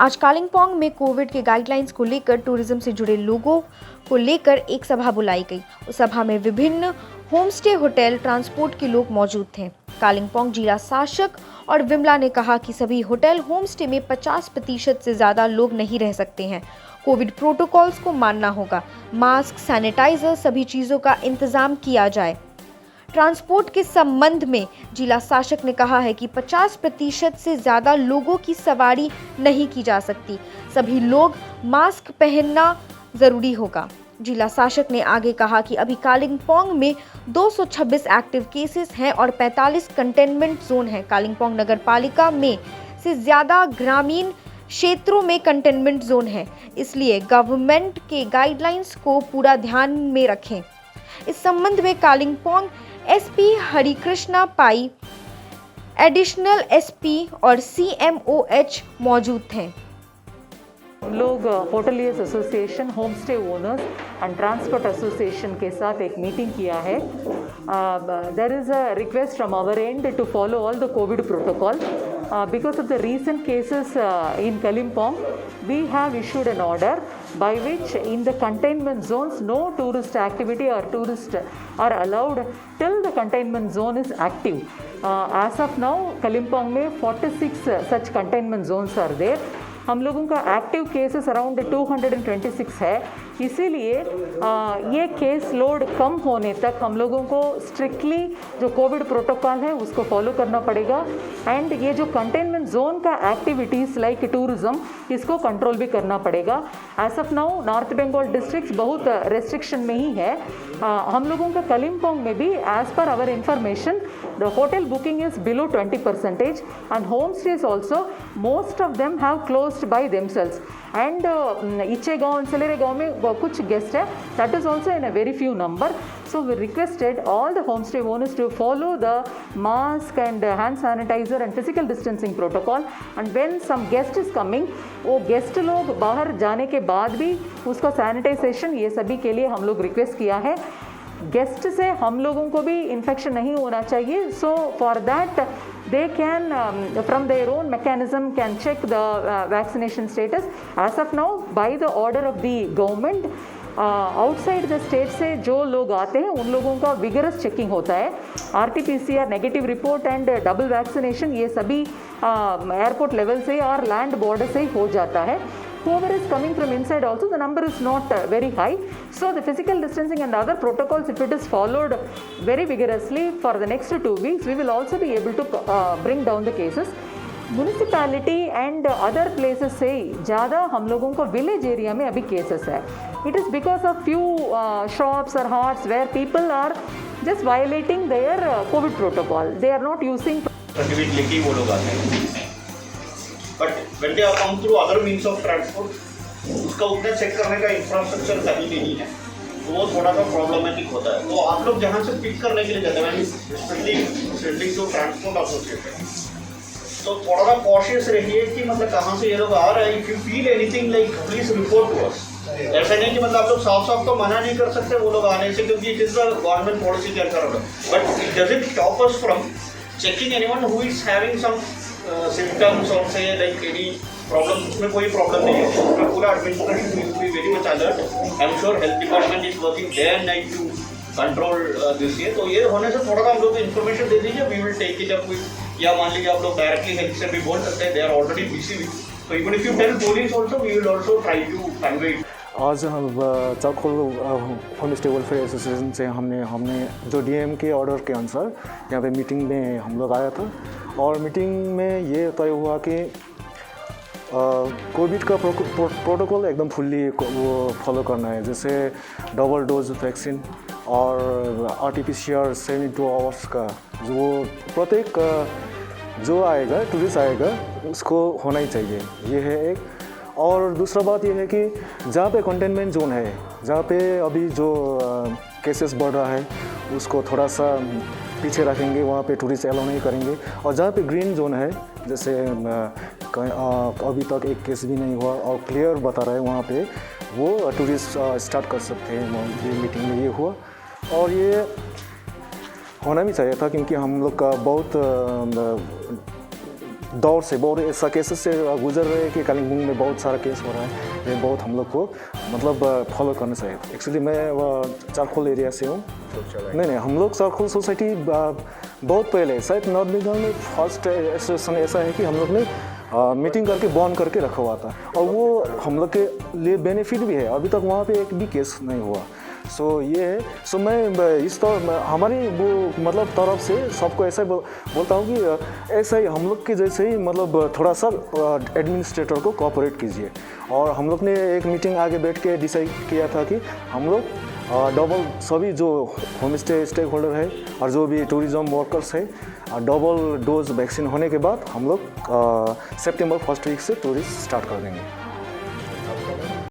आज कालिम्पोंग में कोविड के गाइडलाइंस को लेकर टूरिज्म से जुड़े लोगों को लेकर एक सभा बुलाई गई। उस सभा में विभिन्न होमस्टे, होटल, ट्रांसपोर्ट के लोग मौजूद थे। कालिम्पोंग जिला शासक और विमला ने कहा कि सभी होटल, होमस्टे में 50% से ज़्यादा लोग नहीं रह सकते हैं। कोविड प्रोटोकॉल्स को मानना होगा। मास्क, सैनिटाइजर, सभी चीज़ों का इंतजाम किया जाए। ट्रांसपोर्ट के संबंध में जिला शासक ने कहा है कि 50% से ज़्यादा लोगों की सवारी नहीं की जा सकती। सभी लोग मास्क पहनना ज़रूरी होगा। जिला शासक ने आगे कहा कि अभी कालिम्पोंग में 226 एक्टिव केसेस हैं और 45 कंटेनमेंट जोन हैं। कालिम्पोंग नगर पालिका में से ज़्यादा ग्रामीण क्षेत्रों में कंटेनमेंट जोन है, इसलिए गवर्नमेंट के गाइडलाइंस को पूरा ध्यान में रखें। इस संबंध में Kalimpong SP Harikrishna Pai, additional SP और सीएमओएच मौजूद थे। लोग hoteliers association, home stay owners and transport association के साथ एक मीटिंग किया है। There is a request from our end to follow all the covid protocol because of the recent cases in Kalimpong. We have issued an order by which in the containment zones no tourist activity or tourists are allowed till the containment zone is active. As of now Kalimpong में 46 such containment zones are there. हम लोगों का active cases around 226 है, इसीलिए ये case load कम होने तक हम लोगों को स्ट्रिक्टली जो कोविड प्रोटोकॉल है उसको फॉलो करना पड़ेगा। एंड ये जो कंटेनमेंट जोन का एक्टिविटीज़ लाइक टूरिज्म, इसको कंट्रोल भी करना पड़ेगा। As of now north Bengal district बहुत रेस्ट्रिक्शन में ही है। हम लोगों का कालिम्पोंग में भी as per our information the hotel booking is below 20% and home stays also most of them have closed by themselves. And इच्छेगांव, सेलेरेगांव में कुछ गेस्ट है, that is also in a very few number. So we requested all the homestay owners to follow the mask and hand sanitizer and physical distancing protocol. And when some guest is coming, वो guest लोग बाहर जाने के बाद भी उसका sanitisation, ये सभी के लिए हम लोग रिक्वेस्ट किया है। गेस्ट से हम लोगों को भी इन्फेक्शन नहीं होना चाहिए। So for that they can from their own mechanism can check the vaccination status. As of now by the order of the government, outside the state से जो लोग आते हैं उन लोगों का विगरस चेकिंग होता है। RT-PCR negative report and double vaccination ये सभी एयरपोर्ट लेवल से और लैंड बॉर्डर से ही हो जाता है। Whoever is coming from inside also, the number is not very high. So the physical distancing and other protocols, if it is followed very vigorously for the next 2 weeks, we will also be able to bring down the cases. Municipality and other places से ज़्यादा हम लोगों को village area में अभी cases है। It is because of few shops और हार्ट्स where people are just violating their covid protocol, they are not using certificate लेके वो लोग आते हैं। But when they are come through other means of transport, उसका उतना चेक करने का इंफ्रास्ट्रक्चर कहीं नहीं है, तो वो थोड़ा सा प्रॉब्लमेटिक होता है। तो आप लोग जहाँ से पिक करने के लिए जाते हैं, specially sending to transport association, तो थोड़ा सा कॉशियस रहिए कि मतलब कहाँ से ये लोग आ रहे हैं। If you feel anything like please report to us. ऐसा नहीं कि मतलब आप लोग साफ साफ तो मना नहीं कर सकते वो लोग आने से, क्योंकि it is the government policy क्या कर रहा है। But it doesn't stop us from checking anyone who is having some symptoms और से लाइक एनी प्रॉब्लम। उसमें कोई प्रॉब्लम नहीं है, पूरा administration will be very much alert. I am sure health department is working day and night to control this year. तो ये होने से थोड़ा सा हम लोग इन्फॉर्मेशन दे दीजिए, we will take it up with, या मान लीजिए आप लोग डायरेक्टली हेल्थ से भी बोल सकते हैं, they are already busy with, तो even if you tell police also we will also try to convey it. आज हम charcoal home stay welfare association से हमने जो डीएम के ऑर्डर के अनुसार यहाँ पे मीटिंग में हम लोग आया था, और मीटिंग में ये तय हुआ कि कोविड का प्रोटोकॉल एकदम फुल्ली वो फॉलो करना है, जैसे डबल डोज वैक्सीन और RT-PCR 72 आवर्स का जो प्रत्येक जो आएगा टूरिस्ट आएगा उसको होना ही चाहिए, ये है एक। और दूसरा बात ये है कि जहाँ पे कंटेनमेंट जोन है, जहाँ पे अभी जो केसेस बढ़ रहा है उसको थोड़ा सा पीछे रखेंगे, वहाँ पे टूरिस्ट अलाउ नहीं करेंगे। और जहाँ पे ग्रीन जोन है, जैसे अभी तक एक केस भी नहीं हुआ और क्लियर बता रहा है, वहाँ पे वो टूरिस्ट स्टार्ट कर सकते हैं। ये मीटिंग में ये हुआ और ये होना भी चाहिए था, क्योंकि हम लोग का बहुत दौर से बहुत ऐसा केसेस से गुजर रहे हैं कि कालिम्पोंग में बहुत सारा केस हो रहा है। ये बहुत हम लोग को मतलब फॉलो करना चाहिए। एक्चुअली मैं चारखोल एरिया से हूँ। नहीं, हम लोग चारखोल सोसाइटी बहुत पहले, शायद नॉर्थ बंगाल में फर्स्ट एसोसिएशन ऐसा है कि हम लोग ने मीटिंग करके बॉन्ड करके रखा हुआ था, और वो हम लोग के लिए बेनिफिट भी है। अभी तक वहाँ पे एक भी केस नहीं हुआ। सो ये है। सो मैं इस तरह हमारी वो मतलब तरफ से सबको ऐसा बोलता हूँ कि ऐसा ही हम लोग के जैसे ही मतलब थोड़ा सा एडमिनिस्ट्रेटर को कोऑपरेट कीजिए। और हम लोग ने एक मीटिंग आगे बैठ के डिसाइड किया था कि हम लोग डबल सभी जो होम स्टेक होल्डर है और जो भी टूरिज़्म वर्कर्स है, डबल डोज वैक्सीन होने के बाद हम लोग सितंबर फर्स्ट वीक से टूरिस्ट स्टार्ट कर देंगे।